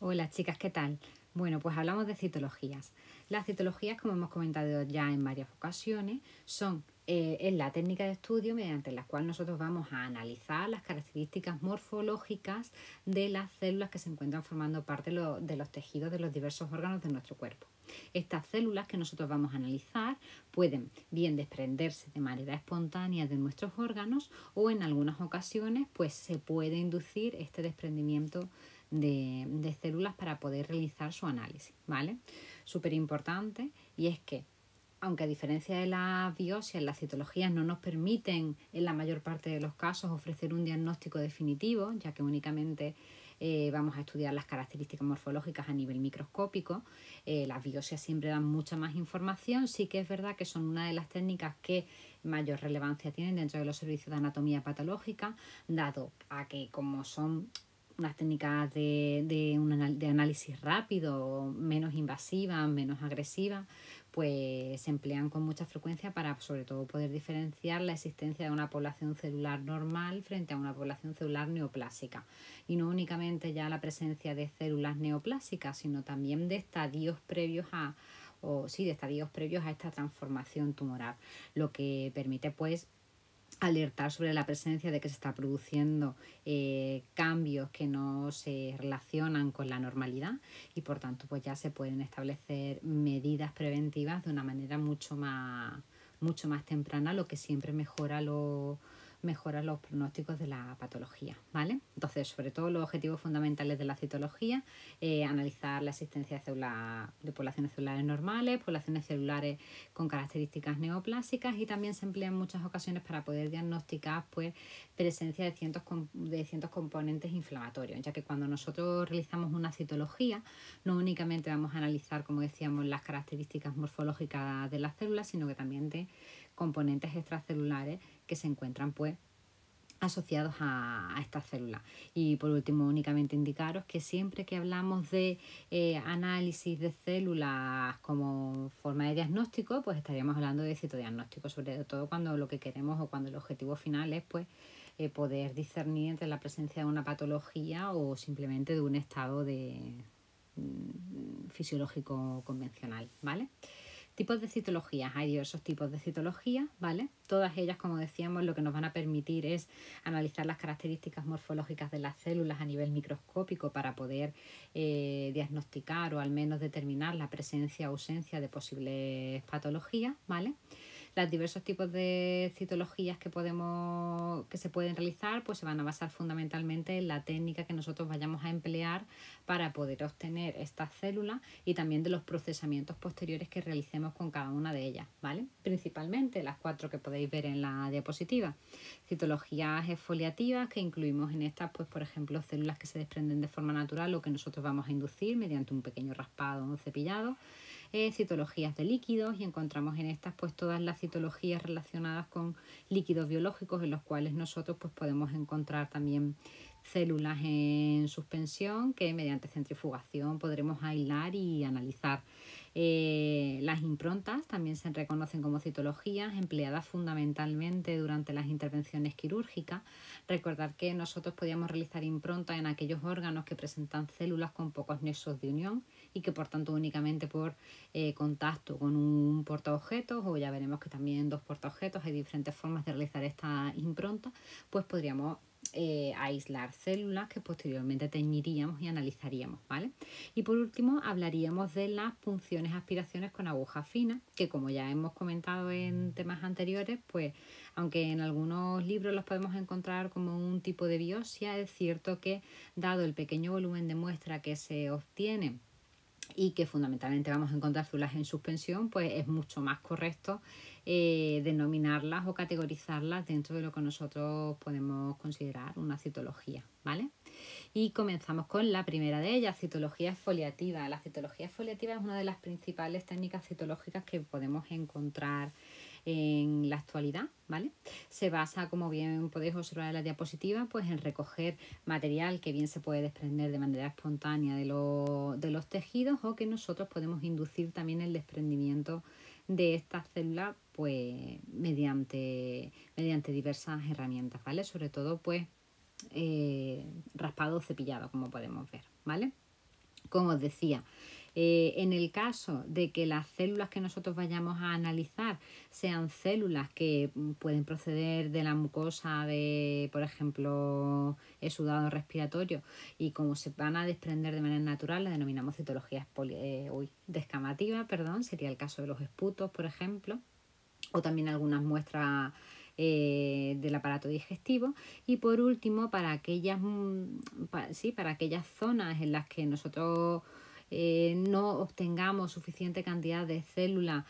Hola chicas, ¿qué tal? Bueno, pues hablamos de citologías. Las citologías, como hemos comentado ya en varias ocasiones, es la técnica de estudio mediante la cual nosotros vamos a analizar las características morfológicas de las células que se encuentran formando parte de los tejidos de los diversos órganos de nuestro cuerpo. Estas células que nosotros vamos a analizar pueden bien desprenderse de manera espontánea de nuestros órganos o en algunas ocasiones pues se puede inducir este desprendimiento de células para poder realizar su análisis, ¿vale? Súper importante, y es que aunque a diferencia de las biopsias, las citologías no nos permiten en la mayor parte de los casos ofrecer un diagnóstico definitivo, ya que únicamente vamos a estudiar las características morfológicas a nivel microscópico. Las biopsias siempre dan mucha más información. Sí que es verdad que son una de las técnicas que mayor relevancia tienen dentro de los servicios de anatomía patológica, dado a que como son unas técnicas de análisis rápido, menos invasivas, menos agresivas, pues se emplean con mucha frecuencia para sobre todo poder diferenciar la existencia de una población celular normal frente a una población celular neoplásica. Y no únicamente ya la presencia de células neoplásicas, sino también de estadios previos a esta transformación tumoral, lo que permite pues alertar sobre la presencia de que se está produciendo cambios que no se relacionan con la normalidad y por tanto pues ya se pueden establecer medidas preventivas de una manera mucho más temprana, lo que siempre mejora los pronósticos de la patología, ¿vale? Entonces, sobre todo los objetivos fundamentales de la citología, analizar la existencia de poblaciones celulares normales, poblaciones celulares con características neoplásicas, y también se emplea en muchas ocasiones para poder diagnosticar pues presencia de ciertos componentes inflamatorios, ya que cuando nosotros realizamos una citología no únicamente vamos a analizar, como decíamos, las características morfológicas de las células, sino que también de componentes extracelulares que se encuentran pues asociados a estas células. Y por último, únicamente indicaros que siempre que hablamos de análisis de células como forma de diagnóstico, pues estaríamos hablando de citodiagnóstico, sobre todo cuando lo que queremos o cuando el objetivo final es pues poder discernir entre la presencia de una patología o simplemente de un estado fisiológico convencional, ¿vale? Tipos de citologías. Hay diversos tipos de citologías, ¿vale? Todas ellas, como decíamos, lo que nos van a permitir es analizar las características morfológicas de las células a nivel microscópico para poder diagnosticar o al menos determinar la presencia o ausencia de posibles patologías, ¿vale? Los diversos tipos de citologías que se pueden realizar pues se van a basar fundamentalmente en la técnica que nosotros vayamos a emplear para poder obtener estas células y también de los procesamientos posteriores que realicemos con cada una de ellas, ¿vale? Principalmente las 4 que podéis ver en la diapositiva. Citologías exfoliativas, que incluimos en estas, pues por ejemplo, células que se desprenden de forma natural o que nosotros vamos a inducir mediante un pequeño raspado o cepillado. Citologías de líquidos, y encontramos en estas pues todas las citologías relacionadas con líquidos biológicos, en los cuales nosotros pues podemos encontrar también células en suspensión que mediante centrifugación podremos aislar y analizar. Las improntas también se reconocen como citologías empleadas fundamentalmente durante las intervenciones quirúrgicas. Recordad que nosotros podíamos realizar improntas en aquellos órganos que presentan células con pocos nexos de unión y que por tanto únicamente por contacto con un portaobjetos, o ya veremos que también dos portaobjetos, hay diferentes formas de realizar esta impronta, pues podríamos aislar células que posteriormente teñiríamos y analizaríamos, ¿vale? Y por último hablaríamos de las punciones aspiraciones con aguja fina, que como ya hemos comentado en temas anteriores, pues aunque en algunos libros los podemos encontrar como un tipo de biopsia, es cierto que dado el pequeño volumen de muestra que se obtiene y que fundamentalmente vamos a encontrar células en suspensión, pues es mucho más correcto denominarlas o categorizarlas dentro de lo que nosotros podemos considerar una citología, ¿vale? Y comenzamos con la primera de ellas, citología exfoliativa. La citología exfoliativa es una de las principales técnicas citológicas que podemos encontrar en la actualidad, ¿vale? Se basa, como bien podéis observar en la diapositiva, pues en recoger material que bien se puede desprender de manera espontánea de los tejidos, o que nosotros podemos inducir también el desprendimiento de estas células pues mediante diversas herramientas, ¿vale? Sobre todo pues raspado o cepillado, como podemos ver, ¿vale? Como os decía, en el caso de que las células que nosotros vayamos a analizar sean células que pueden proceder de la mucosa de, por ejemplo, exudado respiratorio, y como se van a desprender de manera natural, la denominamos citología descamativa, perdón, sería el caso de los esputos, por ejemplo, o también algunas muestras del aparato digestivo. Y por último, para aquellas zonas en las que nosotros no obtengamos suficiente cantidad de células,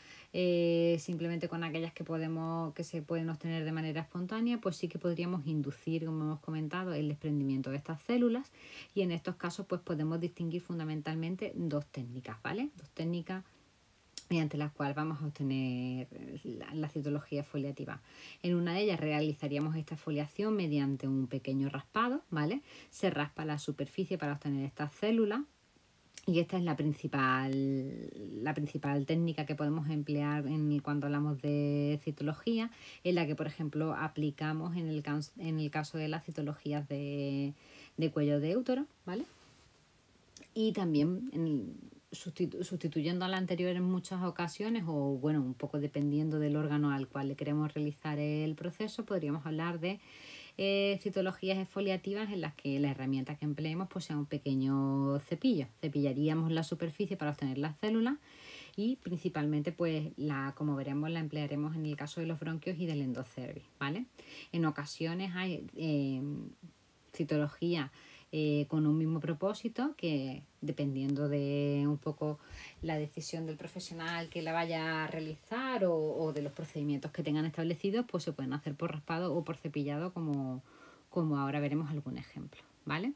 simplemente con aquellas que se pueden obtener de manera espontánea, pues sí que podríamos inducir, como hemos comentado, el desprendimiento de estas células, y en estos casos pues podemos distinguir fundamentalmente dos técnicas, ¿vale? Dos técnicas mediante las cuales vamos a obtener la citología foliativa. En una de ellas realizaríamos esta foliación mediante un pequeño raspado, ¿vale? Se raspa la superficie para obtener estas células, y esta es la principal técnica que podemos emplear cuando hablamos de citología, en la que, por ejemplo, aplicamos en el caso de las citologías de cuello de útero, ¿vale? Y también sustituyendo a la anterior en muchas ocasiones, o bueno, un poco dependiendo del órgano al cual le queremos realizar el proceso, podríamos hablar de citologías exfoliativas en las que la herramienta que empleemos pues sea un pequeño cepillo. Cepillaríamos la superficie para obtener las células, y principalmente pues como veremos, la emplearemos en el caso de los bronquios y del endocervix, ¿vale? En ocasiones hay citología con un mismo propósito, que dependiendo de un poco la decisión del profesional que la vaya a realizar o de los procedimientos que tengan establecidos, pues se pueden hacer por raspado o por cepillado, como ahora veremos algún ejemplo, ¿vale?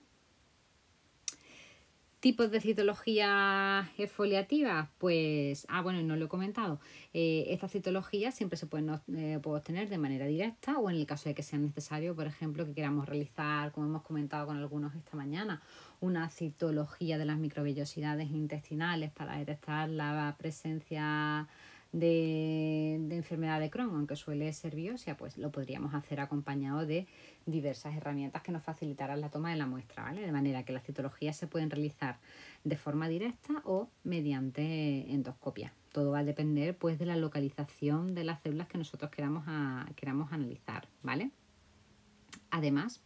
Tipos de citología exfoliativa, pues, bueno, no lo he comentado. Estas citologías siempre se pueden obtener de manera directa, o en el caso de que sea necesario, por ejemplo, que queramos realizar, como hemos comentado con algunos esta mañana, una citología de las microvellosidades intestinales para detectar la presencia de enfermedad de Crohn, aunque suele ser biopsia, pues lo podríamos hacer acompañado de diversas herramientas que nos facilitarán la toma de la muestra, ¿vale? De manera que las citologías se pueden realizar de forma directa o mediante endoscopia. Todo va a depender pues de la localización de las células que nosotros queramos analizar, ¿vale? Además,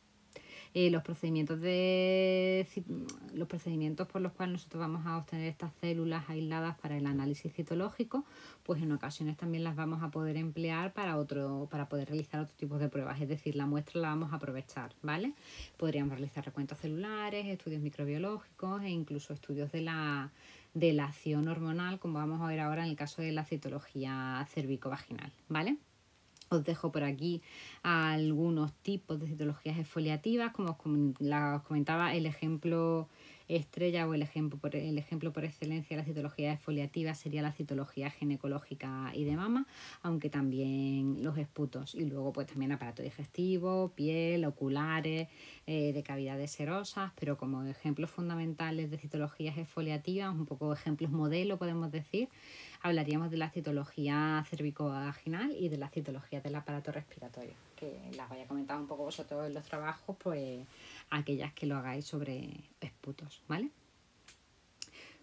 los procedimientos por los cuales nosotros vamos a obtener estas células aisladas para el análisis citológico, pues en ocasiones también las vamos a poder emplear para poder realizar otro tipo de pruebas, es decir, la muestra la vamos a aprovechar, ¿vale? Podríamos realizar recuentos celulares, estudios microbiológicos e incluso estudios de la acción hormonal, como vamos a ver ahora en el caso de la citología cervicovaginal, ¿vale? Os dejo por aquí algunos tipos de citologías exfoliativas. Como os comentaba, el ejemplo estrella o el ejemplo por excelencia de la citología exfoliativa sería la citología ginecológica y de mama, aunque también los esputos, y luego pues también aparato digestivo, piel, oculares, de cavidades serosas. Pero como ejemplos fundamentales de citologías exfoliativas, un poco ejemplos modelo podemos decir, hablaríamos de la citología cervicovaginal y de la citología del aparato respiratorio, que las voy a comentar un poco vosotros en los trabajos, pues aquellas que lo hagáis sobre esputos, ¿vale?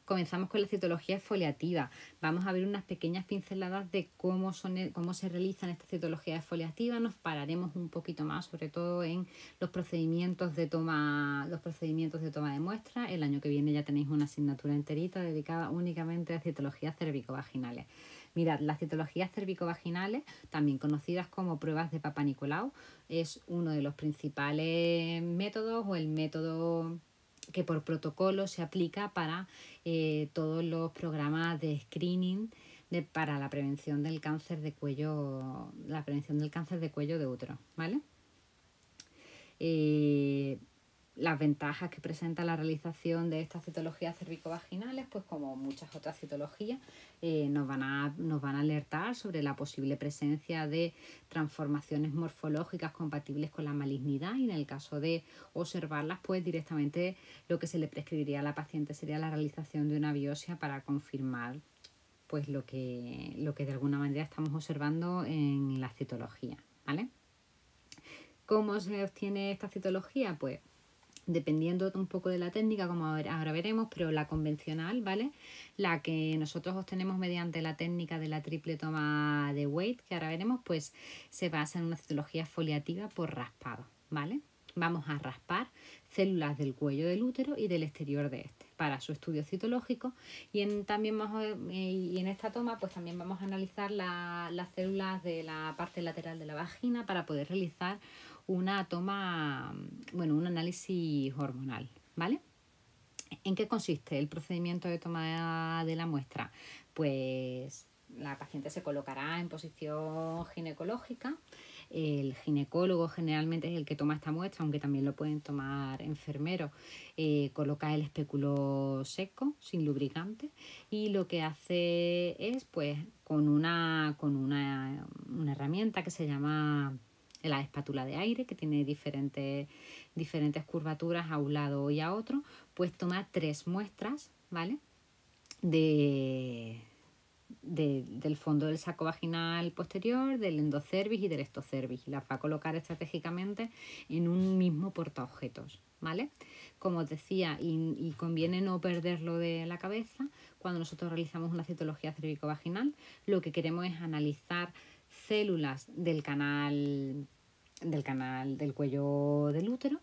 Comenzamos con la citología exfoliativa. Vamos a ver unas pequeñas pinceladas de cómo se realizan estas citologías exfoliativas. Nos pararemos un poquito más, sobre todo en los procedimientos de toma de muestra. El año que viene ya tenéis una asignatura enterita dedicada únicamente a citologías cervicovaginales. Mirad, las citologías cervicovaginales, también conocidas como pruebas de Papa Nicolau, es uno de los principales métodos, o el método que por protocolo se aplica para todos los programas de screening para la prevención del cáncer de cuello, de útero, ¿vale? Las ventajas que presenta la realización de estas citologías cervicovaginales, pues como muchas otras citologías, nos van a alertar sobre la posible presencia de transformaciones morfológicas compatibles con la malignidad, y en el caso de observarlas, pues directamente lo que se le prescribiría a la paciente sería la realización de una biopsia para confirmar pues lo que de alguna manera estamos observando en la citología, ¿vale? ¿Cómo se obtiene esta citología? Pues dependiendo un poco de la técnica, como ahora veremos, pero la convencional, ¿vale? La que nosotros obtenemos mediante la técnica de la triple toma de Waite, que ahora veremos, pues se basa en una citología foliativa por raspado, ¿vale? Vamos a raspar células del cuello del útero y del exterior de este para su estudio citológico, y en esta toma pues también vamos a analizar las células de la parte lateral de la vagina para poder realizar una toma, bueno, un análisis hormonal, ¿vale? ¿En qué consiste el procedimiento de toma de la muestra? Pues la paciente se colocará en posición ginecológica. El ginecólogo generalmente es el que toma esta muestra, aunque también lo pueden tomar enfermeros. Coloca el espéculo seco, sin lubricante, y lo que hace es, pues, con una herramienta que se llama la espátula de aire, que tiene diferentes curvaturas a un lado y a otro, pues toma 3 muestras, ¿vale? Del fondo del saco vaginal posterior, del endocervix y del ectocervix, y las va a colocar estratégicamente en un mismo portaobjetos, ¿vale? Como os decía, y conviene no perderlo de la cabeza, cuando nosotros realizamos una citología cervicovaginal, lo que queremos es analizar células del canal del cuello del útero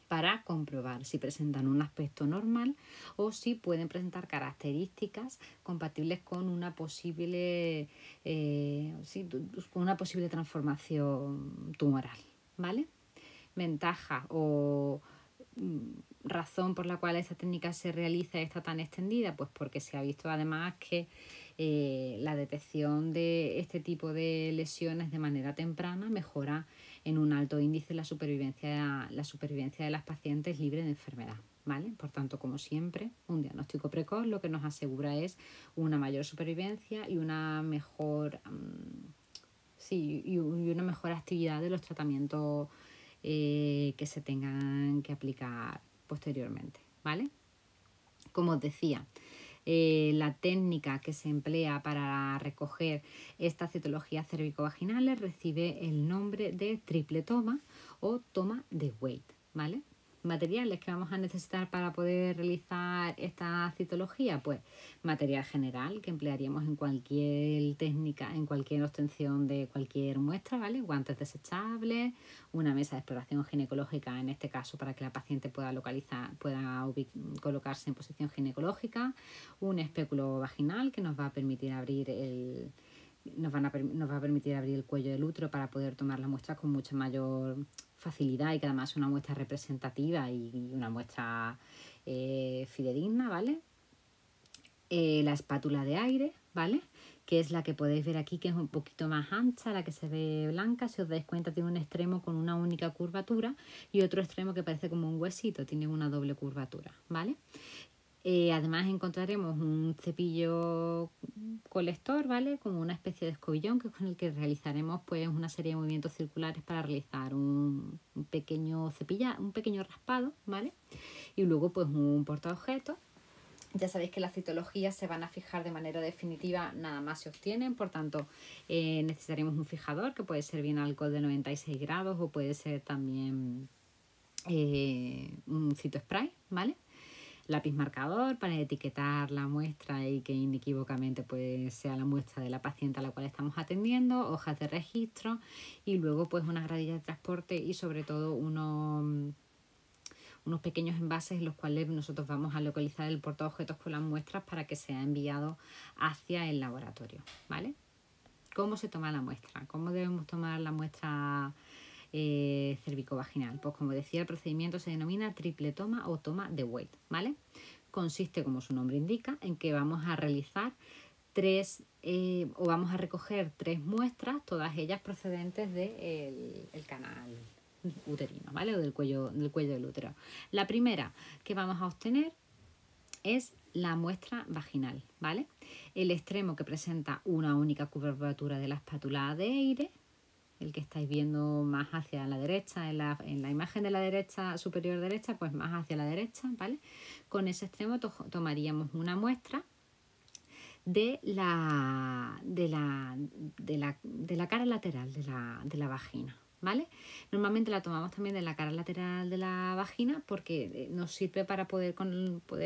para comprobar si presentan un aspecto normal o si pueden presentar características compatibles con una posible, con una posible transformación tumoral, ¿vale? Ventaja o razón por la cual esta técnica se realiza y está tan extendida, pues porque se ha visto además que la detección de este tipo de lesiones de manera temprana mejora en un alto índice la supervivencia de las pacientes libres de enfermedad, ¿vale? Por tanto, como siempre, un diagnóstico precoz lo que nos asegura es una mayor supervivencia y una mejor, y una mejor actividad de los tratamientos que se tengan que aplicar posteriormente, ¿vale? Como os decía, la técnica que se emplea para recoger estas citologías cervicovaginales recibe el nombre de triple toma o toma de Waite, ¿vale? Materiales que vamos a necesitar para poder realizar esta citología, pues material general que emplearíamos en cualquier técnica, en cualquier obtención de cualquier muestra, ¿vale? Guantes desechables, una mesa de exploración ginecológica, en este caso para que la paciente pueda colocarse en posición ginecológica, un espéculo vaginal que nos va a permitir abrir nos va a permitir abrir el cuello del útero para poder tomar la muestra con mucha mayor facilidad y que además es una muestra representativa y una muestra fidedigna, ¿vale? La espátula de aire, ¿vale? Que es la que podéis ver aquí, que es un poquito más ancha, la que se ve blanca. Si os dais cuenta, tiene un extremo con una única curvatura y otro extremo que parece como un huesito, tiene una doble curvatura, ¿vale? Además encontraremos un cepillo colector, ¿vale? Como una especie de escobillón, que es con el que realizaremos pues una serie de movimientos circulares para realizar un pequeño raspado, ¿vale? Y luego pues un portaobjetos. Ya sabéis que las citologías se van a fijar de manera definitiva, nada más se obtienen, por tanto necesitaremos un fijador que puede ser bien alcohol de 96 grados o puede ser también un citospray, ¿vale? Lápiz marcador para etiquetar la muestra y que inequívocamente pues, sea la muestra de la paciente a la cual estamos atendiendo, hojas de registro y luego pues una gradilla de transporte y sobre todo unos pequeños envases en los cuales nosotros vamos a localizar el portaobjetos con las muestras para que sea enviado hacia el laboratorio, ¿vale? ¿Cómo se toma la muestra? ¿Cómo debemos tomar la muestra cervicovaginal? Pues como decía, el procedimiento se denomina triple toma o toma de Waite, ¿vale? Consiste, como su nombre indica, en que vamos a realizar vamos a recoger 3 muestras, todas ellas procedentes del canal uterino, ¿vale? O del cuello del útero. La primera que vamos a obtener es la muestra vaginal, ¿vale? El extremo que presenta una única curvatura de la espátula de aire, el que estáis viendo más hacia la derecha, en la imagen de la derecha, superior derecha, pues más hacia la derecha, ¿vale? Con ese extremo tomaríamos una muestra de la cara lateral de la vagina, ¿vale? Normalmente la tomamos también de la cara lateral de la vagina porque nos sirve para poder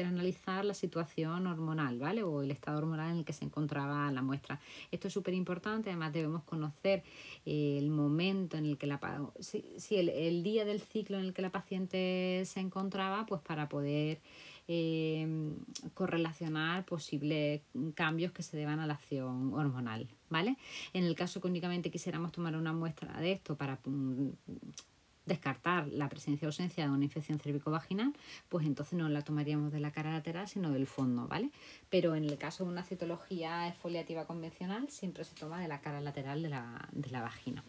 analizar la situación hormonal, ¿vale? O el estado hormonal en el que se encontraba la muestra. Esto es súper importante, además debemos conocer el momento en el que el día del ciclo en el que la paciente se encontraba, pues para poder correlacionar posibles cambios que se deban a la acción hormonal, ¿vale? En el caso que únicamente quisiéramos tomar una muestra de esto para descartar la presencia o ausencia de una infección cervicovaginal, pues entonces no la tomaríamos de la cara lateral, sino del fondo, ¿vale? Pero en el caso de una citología exfoliativa convencional, siempre se toma de la cara lateral de la vagina.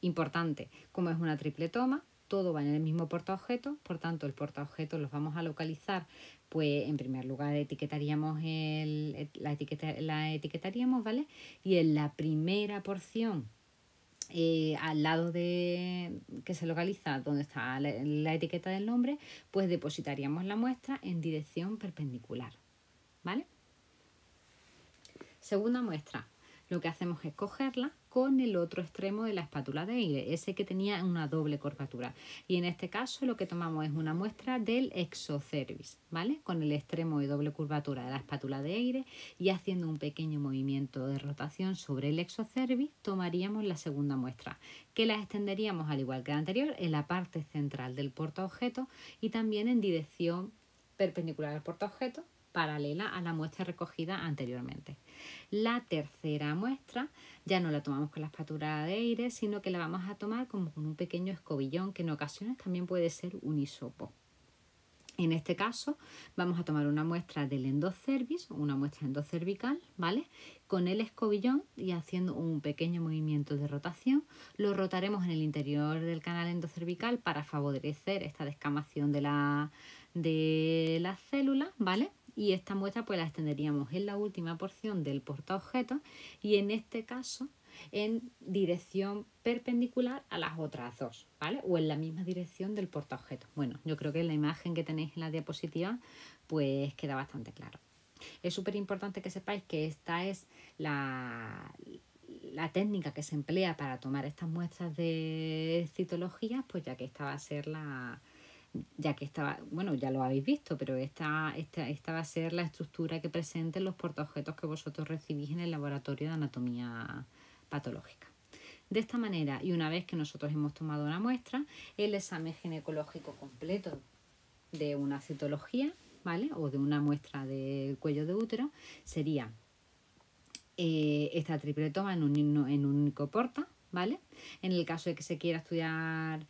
Importante, como es una triple toma, todo va en el mismo portaobjetos, por tanto el portaobjetos los vamos a localizar, pues en primer lugar etiquetaríamos la etiquetaríamos, ¿vale? Y en la primera porción al lado de que se localiza donde está la etiqueta del nombre, pues depositaríamos la muestra en dirección perpendicular, ¿vale? Segunda muestra, lo que hacemos es cogerla con el otro extremo de la espátula de aire, ese que tenía una doble curvatura. Y en este caso lo que tomamos es una muestra del exocervix, ¿vale? Con el extremo de doble curvatura de la espátula de aire y haciendo un pequeño movimiento de rotación sobre el exocervix, tomaríamos la segunda muestra, que la extenderíamos al igual que la anterior en la parte central del portaobjeto y también en dirección perpendicular al portaobjeto, paralela a la muestra recogida anteriormente. La tercera muestra ya no la tomamos con la espátula de aire, sino que la vamos a tomar como con un pequeño escobillón, que en ocasiones también puede ser un hisopo. En este caso vamos a tomar una muestra del endocervix, una muestra endocervical, ¿vale? Con el escobillón y haciendo un pequeño movimiento de rotación, lo rotaremos en el interior del canal endocervical para favorecer esta descamación de las células, ¿vale? Y esta muestra pues la extenderíamos en la última porción del portaobjetos y en este caso en dirección perpendicular a las otras dos, ¿vale? O en la misma dirección del portaobjetos. Bueno, yo creo que en la imagen que tenéis en la diapositiva pues queda bastante claro. Es súper importante que sepáis que esta es la técnica que se emplea para tomar estas muestras de citología, pues ya que esta va a ser bueno, ya lo habéis visto, pero esta va a ser la estructura que presenten los portaobjetos que vosotros recibís en el laboratorio de anatomía patológica. De esta manera, y una vez que nosotros hemos tomado una muestra, el examen ginecológico completo de una citología, ¿vale? O de una muestra del cuello de útero sería esta triple toma en un único porta, ¿vale? En el caso de que se quiera estudiar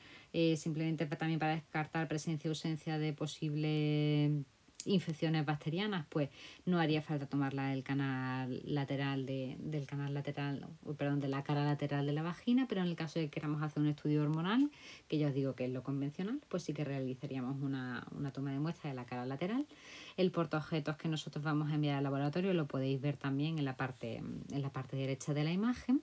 simplemente también para descartar presencia o ausencia de posibles infecciones bacterianas, pues no haría falta tomarla del canal lateral de la cara lateral de la vagina, pero en el caso de que queramos hacer un estudio hormonal, que ya os digo que es lo convencional, pues sí que realizaríamos una toma de muestra de la cara lateral. El portaobjetos que nosotros vamos a enviar al laboratorio lo podéis ver también en la parte derecha de la imagen.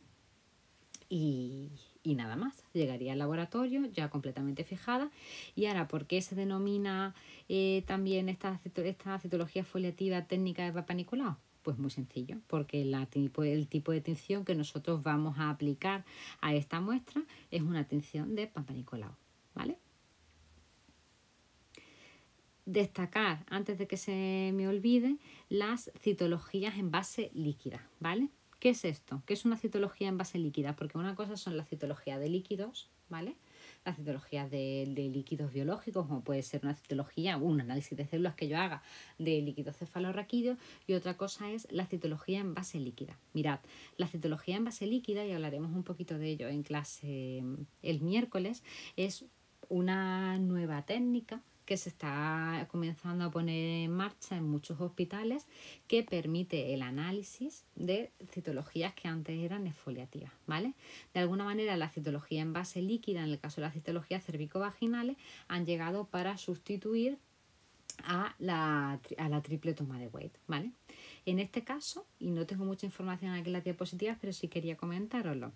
Y nada más, llegaría al laboratorio ya completamente fijada. Y ahora, ¿por qué se denomina también esta citología foliativa técnica de Papa Nicolau? Pues muy sencillo, porque el tipo de tinción que nosotros vamos a aplicar a esta muestra es una tinción de Papa Nicolau, ¿vale? Destacar, antes de que se me olvide, las citologías en base líquida, ¿vale? ¿Qué es esto? ¿Qué es una citología en base líquida? Porque una cosa son las citologías de líquidos, ¿vale? Las citologías de líquidos biológicos, como puede ser una citología, un análisis de células que yo haga de líquido cefalorraquídeo, y otra cosa es la citología en base líquida. Mirad, la citología en base líquida, y hablaremos un poquito de ello en clase el miércoles, es una nueva técnica que se está comenzando a poner en marcha en muchos hospitales, que permite el análisis de citologías que antes eran exfoliativas, ¿vale? De alguna manera la citología en base líquida, en el caso de las citologías cervicovaginales, han llegado para sustituir a la triple toma de Wade, ¿vale? En este caso, y no tengo mucha información aquí en las diapositivas, pero sí quería comentároslo.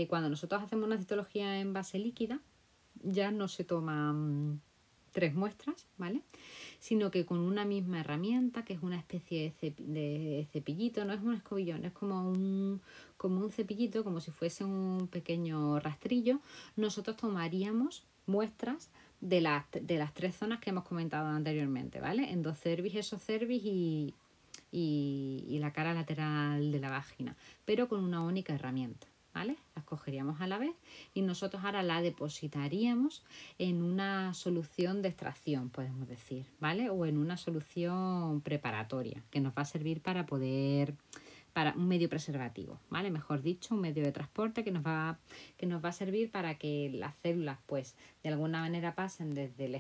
Cuando nosotros hacemos una citología en base líquida, ya no se toma 3 muestras, ¿vale? Sino que con una misma herramienta, que es una especie de cepillito, no es un escobillón, es como un cepillito, como si fuese un pequeño rastrillo, nosotros tomaríamos muestras de las 3 zonas que hemos comentado anteriormente, ¿vale? Endocervix, esocervix y la cara lateral de la vagina, pero con una única herramienta, ¿vale? Las cogeríamos a la vez y nosotros ahora la depositaríamos en una solución de extracción, podemos decir, ¿vale? O en una solución preparatoria que nos va a servir para un medio preservativo, ¿vale? Mejor dicho, un medio de transporte que nos va a servir para que las células, pues, de alguna manera pasen desde el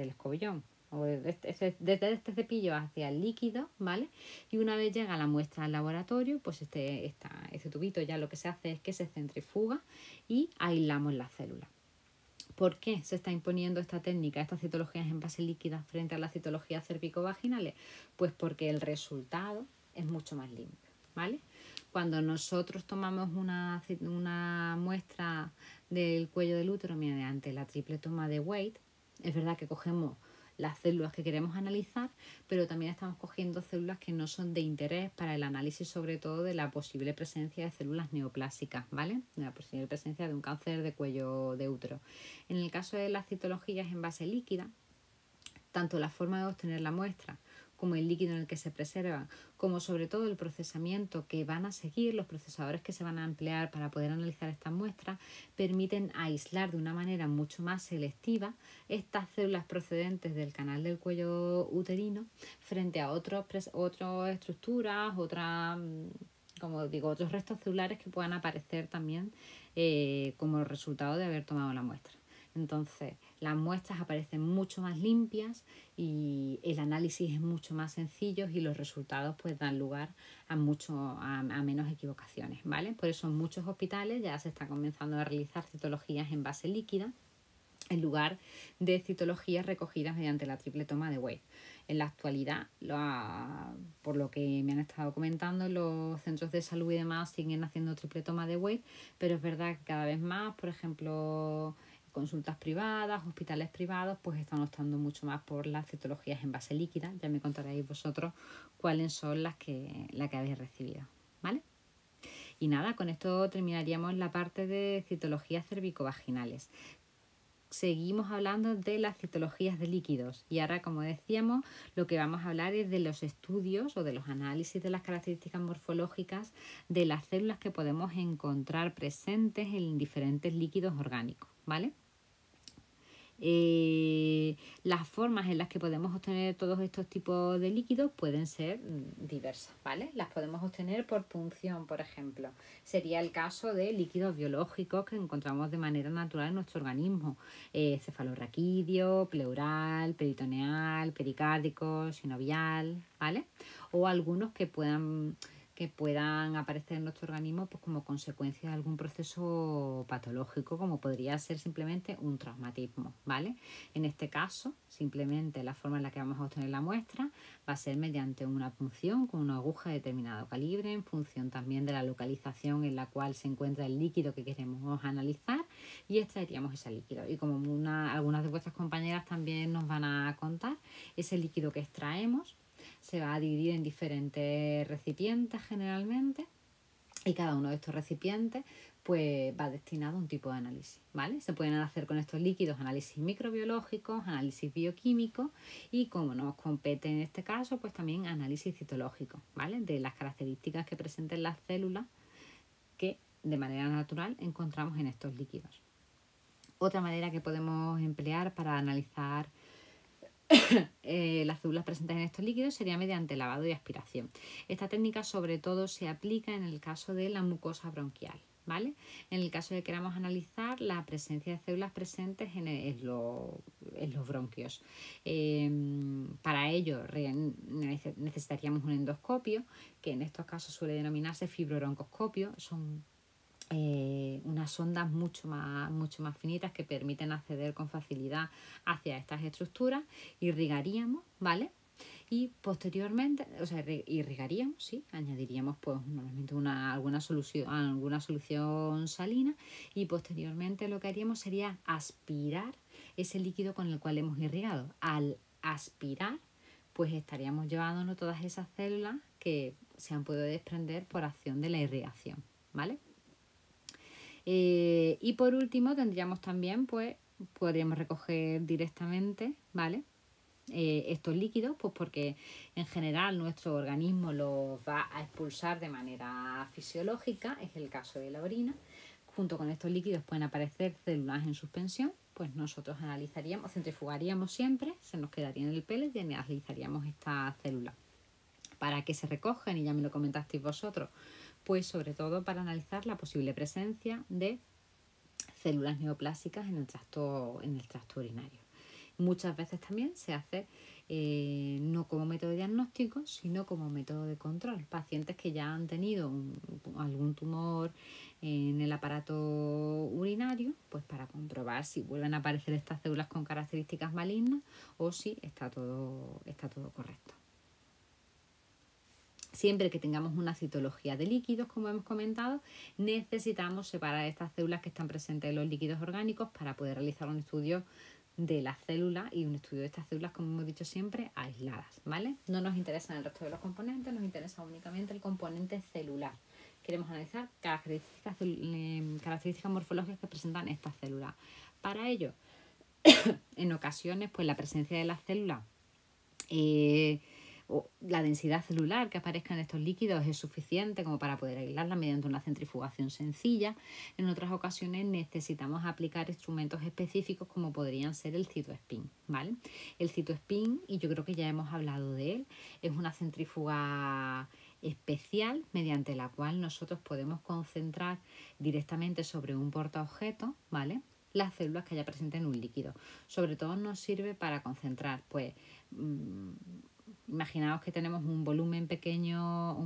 escobillón o desde este cepillo hacia el líquido, ¿vale? Y una vez llega la muestra al laboratorio, pues este tubito ya lo que se hace es que se centrifuga y aislamos las células. ¿Por qué se está imponiendo esta técnica, estas citologías en base líquida frente a las citologías cérvico-vaginales? Pues porque el resultado es mucho más limpio, ¿vale? Cuando nosotros tomamos una muestra del cuello del útero mediante la triple toma de Wade, es verdad que cogemos las células que queremos analizar, pero también estamos cogiendo células que no son de interés para el análisis, sobre todo de la posible presencia de células neoplásicas, ¿vale? De la posible presencia de un cáncer de cuello de útero. En el caso de las citologías en base líquida, tanto la forma de obtener la muestra como el líquido en el que se preserva, como sobre todo el procesamiento que van a seguir, los procesadores que se van a emplear para poder analizar estas muestras, permiten aislar de una manera mucho más selectiva estas células procedentes del canal del cuello uterino frente a otras estructuras, otros restos celulares que puedan aparecer también como resultado de haber tomado la muestra. Entonces, las muestras aparecen mucho más limpias y el análisis es mucho más sencillo y los resultados pues dan lugar a menos equivocaciones, ¿vale? Por eso en muchos hospitales ya se está comenzando a realizar citologías en base líquida en lugar de citologías recogidas mediante la triple toma de Wade. En la actualidad, por lo que me han estado comentando, los centros de salud y demás siguen haciendo triple toma de Wade, pero es verdad que cada vez más, por ejemplo, consultas privadas, hospitales privados, pues están optando mucho más por las citologías en base líquida. Ya me contaréis vosotros cuáles son las que habéis recibido, ¿vale? Y nada, con esto terminaríamos la parte de citologías cervicovaginales. Seguimos hablando de las citologías de líquidos y ahora, como decíamos, lo que vamos a hablar es de los estudios o de los análisis de las características morfológicas de las células que podemos encontrar presentes en diferentes líquidos orgánicos, ¿vale? Las formas en las que podemos obtener todos estos tipos de líquidos pueden ser diversas, ¿vale? Las podemos obtener por punción, por ejemplo. Sería el caso de líquidos biológicos que encontramos de manera natural en nuestro organismo. Cefalorraquídeo, pleural, peritoneal, pericárdico, sinovial, ¿vale? O algunos que puedan aparecer en nuestro organismo pues, como consecuencia de algún proceso patológico, como podría ser simplemente un traumatismo, ¿vale? En este caso, simplemente la forma en la que vamos a obtener la muestra va a ser mediante una punción con una aguja de determinado calibre, en función también de la localización en la cual se encuentra el líquido que queremos analizar, y extraeríamos ese líquido. Y como algunas de vuestras compañeras también nos van a contar, ese líquido que extraemos se va a dividir en diferentes recipientes generalmente y cada uno de estos recipientes pues va destinado a un tipo de análisis, ¿vale? Se pueden hacer con estos líquidos análisis microbiológicos, análisis bioquímicos y, como nos compete en este caso, pues también análisis citológico, ¿vale? De las características que presenten las células que de manera natural encontramos en estos líquidos. Otra manera que podemos emplear para analizar las células presentes en estos líquidos sería mediante lavado y aspiración. Esta técnica sobre todo se aplica en el caso de la mucosa bronquial, ¿vale? En el caso de que queramos analizar la presencia de células presentes en los bronquios. Para ello necesitaríamos un endoscopio, que en estos casos suele denominarse fibrobroncoscopio. Son unas ondas mucho más finitas que permiten acceder con facilidad hacia estas estructuras. Irrigaríamos, ¿vale? y posteriormente, o sea, irrigaríamos, ¿sí? Añadiríamos pues normalmente alguna solución salina y posteriormente lo que haríamos sería aspirar ese líquido con el cual hemos irrigado. Al aspirar, pues estaríamos llevándonos todas esas células que se han podido desprender por acción de la irrigación, ¿vale? Y por último tendríamos también, pues, podríamos recoger directamente, ¿vale? Estos líquidos, pues porque en general nuestro organismo los va a expulsar de manera fisiológica, es el caso de la orina. Junto con estos líquidos pueden aparecer células en suspensión, pues nosotros analizaríamos, centrifugaríamos siempre, se nos quedaría en el pellet y analizaríamos estas células. ¿Para qué se recogen? Y ya me lo comentasteis vosotros, pues sobre todo para analizar la posible presencia de células neoplásicas en el tracto urinario. Muchas veces también se hace no como método de diagnóstico, sino como método de control. Pacientes que ya han tenido algún tumor en el aparato urinario, pues para comprobar si vuelven a aparecer estas células con características malignas o si está todo correcto. Siempre que tengamos una citología de líquidos, como hemos comentado, necesitamos separar estas células que están presentes en los líquidos orgánicos para poder realizar un estudio de las células y un estudio de estas células, como hemos dicho siempre, aisladas, ¿vale? No nos interesan el resto de los componentes, nos interesa únicamente el componente celular. Queremos analizar características morfológicas que presentan estas células. Para ello, en ocasiones, pues la presencia de las células o la densidad celular que aparezca en estos líquidos es suficiente como para poder aislarla mediante una centrifugación sencilla. En otras ocasiones necesitamos aplicar instrumentos específicos como podrían ser el CytoSpin, ¿vale? El CytoSpin, y yo creo que ya hemos hablado de él, es una centrífuga especial mediante la cual nosotros podemos concentrar directamente sobre un portaobjetos, ¿vale?, las células que haya presentes en un líquido. Sobre todo nos sirve para concentrar, pues, imaginaos que tenemos un volumen pequeño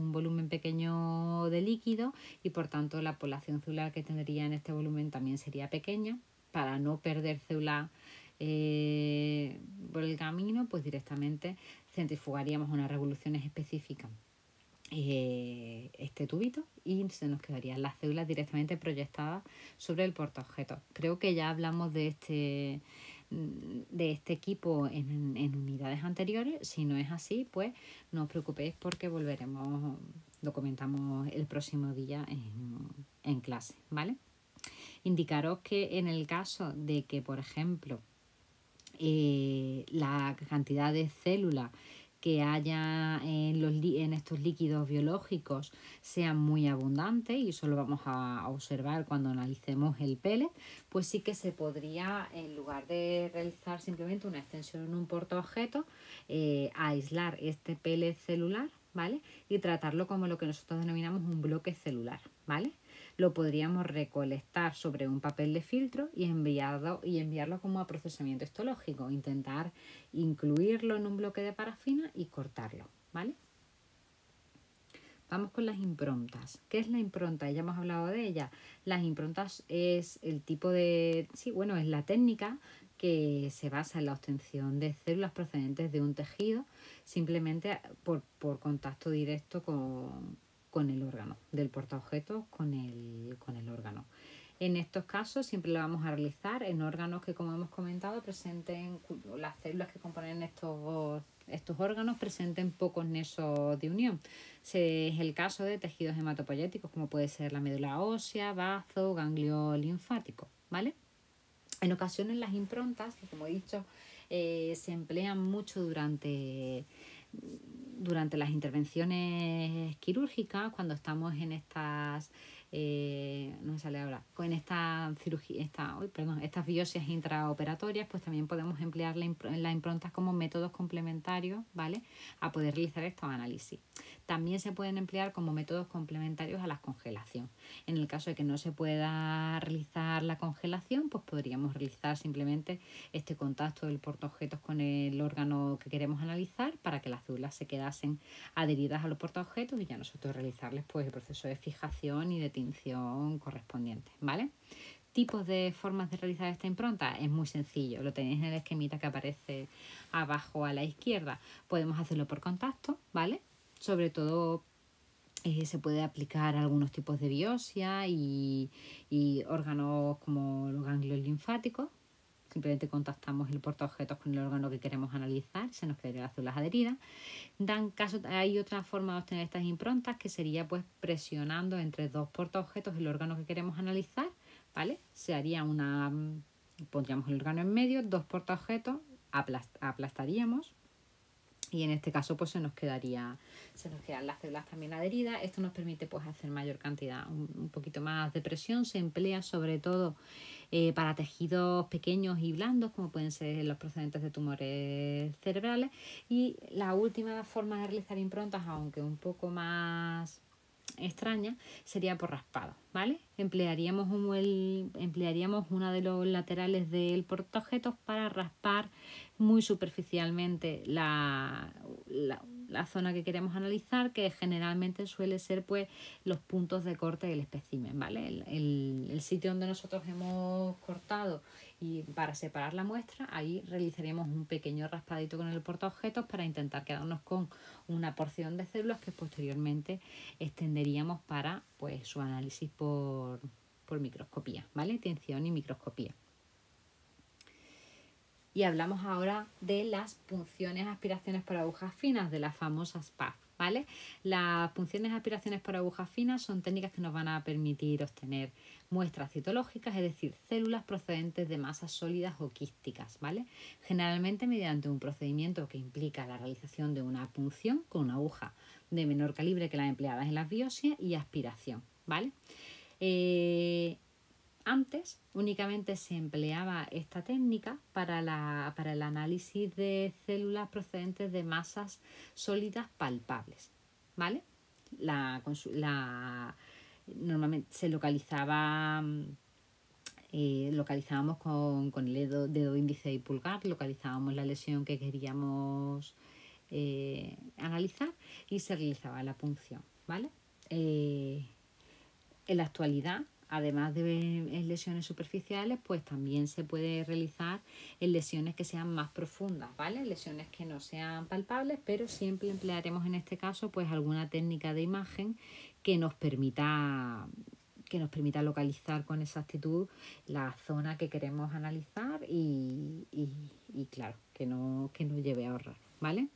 de líquido y por tanto la población celular que tendría en este volumen también sería pequeña. Para no perder células por el camino, pues directamente centrifugaríamos unas revoluciones específicas este tubito y se nos quedarían las células directamente proyectadas sobre el portaobjetos. Creo que ya hablamos de este equipo en unidades anteriores. Si no es así, pues no os preocupéis porque lo comentamos el próximo día en clase, ¿vale? Indicaros que en el caso de que, por ejemplo, la cantidad de células que haya en estos líquidos biológicos sean muy abundantes, y eso lo vamos a observar cuando analicemos el pellet, pues sí que se podría, en lugar de realizar simplemente una extensión en un portaobjetos, aislar este pellet celular, ¿vale?, y tratarlo como lo que nosotros denominamos un bloque celular, ¿vale? Lo podríamos recolectar sobre un papel de filtro y enviarlo como a procesamiento histológico, intentar incluirlo en un bloque de parafina y cortarlo, ¿vale? Vamos con las improntas. ¿Qué es la impronta? Ya hemos hablado de ella. Las improntas es el tipo de... es la técnica que se basa en la obtención de células procedentes de un tejido simplemente por contacto directo con el órgano, del portaobjetos con el órgano. En estos casos siempre lo vamos a realizar en órganos que, como hemos comentado, presenten las células que componen estos órganos presenten pocos nexos de unión. Es el caso de tejidos hematopoyéticos como puede ser la médula ósea, bazo, ganglio linfático, ¿vale? En ocasiones las improntas, que como he dicho, se emplean mucho durante las intervenciones quirúrgicas, cuando estamos en estas estas biopsias intraoperatorias, pues también podemos emplear las improntas como métodos complementarios, ¿vale?, a poder realizar estos análisis. También se pueden emplear como métodos complementarios a la congelación. En el caso de que no se pueda realizar la congelación, pues podríamos realizar simplemente este contacto del portaobjetos con el órgano que queremos analizar para que las células se quedasen adheridas a los portaobjetos y ya nosotros realizarles pues el proceso de fijación y de tinción correspondiente, ¿vale? tipos de formas de realizar esta impronta es muy sencillo. Lo tenéis en el esquemita que aparece abajo a la izquierda. Podemos hacerlo por contacto, ¿vale? Sobre todo se puede aplicar a algunos tipos de biopsia y órganos como los ganglios linfáticos. Simplemente contactamos el portaobjetos con el órgano que queremos analizar, se nos quedarían las células adheridas. Hay otra forma de obtener estas improntas que sería pues presionando entre dos portaobjetos el órgano que queremos analizar, ¿vale? Pondríamos el órgano en medio, dos portaobjetos, aplastaríamos y en este caso pues se nos quedan las células también adheridas. Esto nos permite pues hacer mayor cantidad, un poquito más de presión. Se emplea sobre todo para tejidos pequeños y blandos, como pueden ser los procedentes de tumores cerebrales. Y la última forma de realizar improntas, aunque un poco más extraña, sería por raspado, ¿vale? Emplearíamos uno de los laterales del portaobjetos para raspar muy superficialmente la zona que queremos analizar, que generalmente suele ser pues los puntos de corte del espécimen, ¿vale? El sitio donde nosotros hemos cortado y para separar la muestra, ahí realizaríamos un pequeño raspadito con el portaobjetos para intentar quedarnos con una porción de células que posteriormente extenderíamos para pues su análisis por microscopía, ¿vale? Tinción y microscopía. Y hablamos ahora de las punciones aspiraciones por agujas finas, de las famosas PAF, ¿vale? Las punciones aspiraciones por agujas finas son técnicas que nos van a permitir obtener muestras citológicas, es decir, células procedentes de masas sólidas o quísticas, ¿vale? Generalmente mediante un procedimiento que implica la realización de una punción con una aguja de menor calibre que las empleadas en las biopsias y aspiración, ¿vale? Antes únicamente se empleaba esta técnica para el análisis de células procedentes de masas sólidas palpables, ¿vale? Normalmente se localizábamos con el dedo índice y pulgar, localizábamos la lesión que queríamos analizar y se realizaba la punción, ¿vale? En la actualidad, además de lesiones superficiales, pues también se puede realizar en lesiones que sean más profundas, ¿vale? Lesiones que no sean palpables, pero siempre emplearemos en este caso pues alguna técnica de imagen que nos permita localizar con exactitud la zona que queremos analizar y claro, que no lleve a error, ¿vale?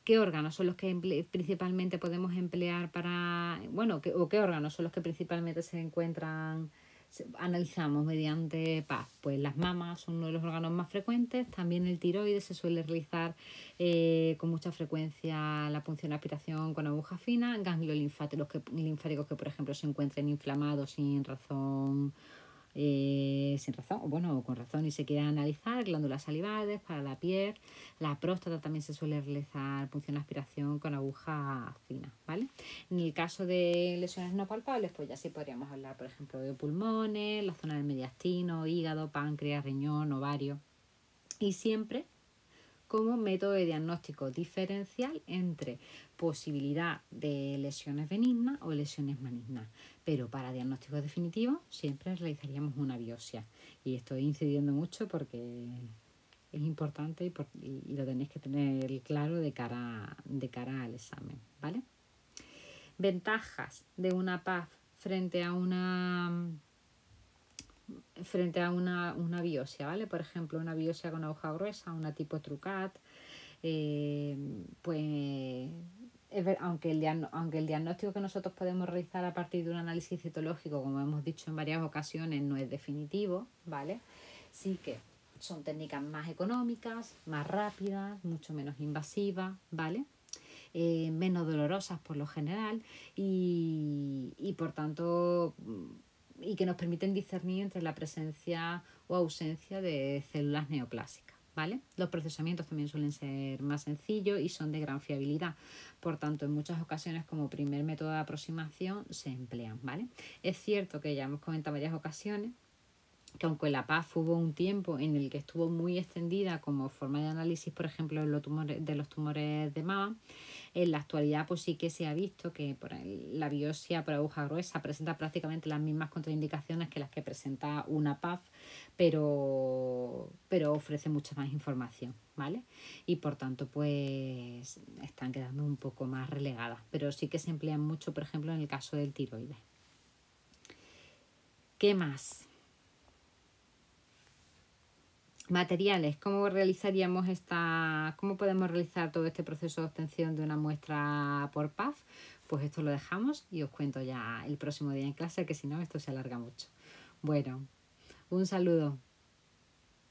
¿Qué órganos son los que principalmente podemos emplear qué órganos son los que principalmente analizamos mediante PAF? Pues las mamas son uno de los órganos más frecuentes, también el tiroides se suele realizar con mucha frecuencia la punción de aspiración con aguja fina, ganglios linfáticos que por ejemplo se encuentren inflamados sin razón o con razón y se quiere analizar, glándulas salivales para la piel, la próstata también se suele realizar punción de aspiración con aguja fina, ¿vale? En el caso de lesiones no palpables, pues ya sí podríamos hablar, por ejemplo, de pulmones, la zona del mediastino, hígado, páncreas, riñón, ovario, y siempre como método de diagnóstico diferencial entre posibilidad de lesiones benignas o lesiones malignas. Pero para diagnóstico definitivo siempre realizaríamos una biopsia. Y estoy incidiendo mucho porque es importante y lo tenéis que tener claro de cara al examen, ¿vale? Ventajas de una PAF frente a una biopsia, ¿vale? Por ejemplo, una biopsia con aguja gruesa, una tipo Trucat, aunque el diagnóstico que nosotros podemos realizar a partir de un análisis citológico, como hemos dicho en varias ocasiones, no es definitivo, ¿vale? Sí que son técnicas más económicas, más rápidas, mucho menos invasivas, ¿vale? Menos dolorosas por lo general y por tanto y que nos permiten discernir entre la presencia o ausencia de células neoplásicas, ¿vale? Los procesamientos también suelen ser más sencillos y son de gran fiabilidad. Por tanto, en muchas ocasiones como primer método de aproximación se emplean, ¿vale? Es cierto que ya hemos comentado en varias ocasiones que aunque la PAF hubo un tiempo en el que estuvo muy extendida como forma de análisis, por ejemplo, de los tumores de mama, en la actualidad pues sí que se ha visto que la biopsia por aguja gruesa presenta prácticamente las mismas contraindicaciones que las que presenta una PAF, pero ofrece mucha más información, ¿vale? Y por tanto pues están quedando un poco más relegadas, pero sí que se emplean mucho, por ejemplo, en el caso del tiroides. ¿Qué más? Materiales, ¿cómo realizaríamos cómo podemos realizar todo este proceso de obtención de una muestra por PAF? Pues esto lo dejamos y os cuento ya el próximo día en clase, que si no esto se alarga mucho. Bueno, un saludo.